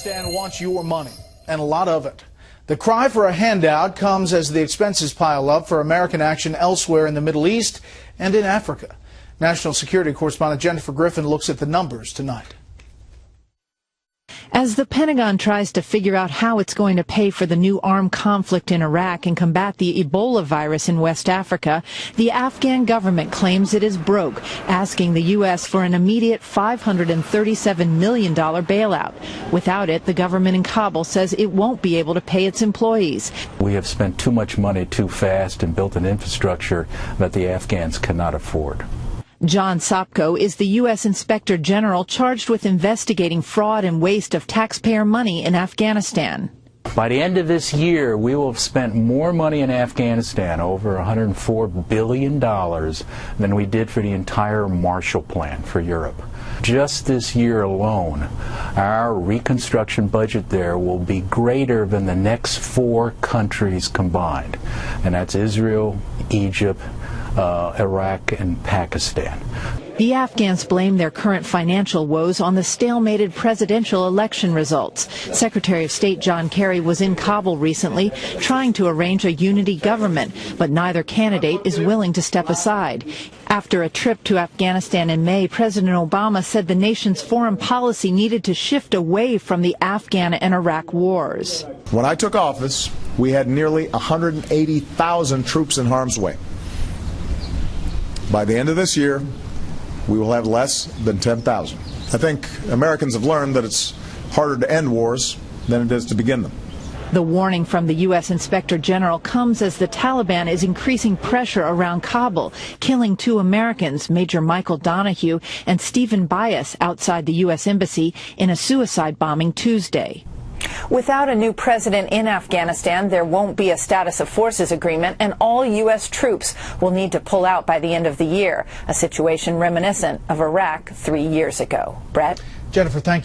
Afghanistan wants your money, and a lot of it. The cry for a handout comes as the expenses pile up for American action elsewhere in the Middle East and in Africa. National security correspondent Jennifer Griffin looks at the numbers tonight. As the Pentagon tries to figure out how it's going to pay for the new armed conflict in Iraq and combat the Ebola virus in West Africa, the Afghan government claims it is broke, asking the U.S. for an immediate $537 million bailout. Without it, the government in Kabul says it won't be able to pay its employees. We have spent too much money too fast and built an infrastructure that the Afghans cannot afford. John Sopko is the U.S. Inspector General charged with investigating fraud and waste of taxpayer money in Afghanistan. By the end of this year, we will have spent more money in Afghanistan, over $104 billion, than we did for the entire Marshall Plan for Europe. Just this year alone, our reconstruction budget there will be greater than the next 4 countries combined, and that's Israel, Egypt, Iraq, and Pakistan. The Afghans blame their current financial woes on the stalemated presidential election results. Secretary of State John Kerry was in Kabul recently trying to arrange a unity government, but neither candidate is willing to step aside. After a trip to Afghanistan in May, President Obama said the nation's foreign policy needed to shift away from the Afghan and Iraq wars. When I took office, we had nearly 180,000 troops in harm's way. By the end of this year, we will have less than 10,000. I think Americans have learned that it's harder to end wars than it is to begin them. The warning from the U.S. Inspector General comes as the Taliban is increasing pressure around Kabul, killing 2 Americans, Major Michael Donahue and Stephen Bias, outside the U.S. Embassy in a suicide bombing Tuesday. Without a new president in Afghanistan, there won't be a status of forces agreement, and all U.S. troops will need to pull out by the end of the year, a situation reminiscent of Iraq 3 years ago. Brett? Jennifer, thank you.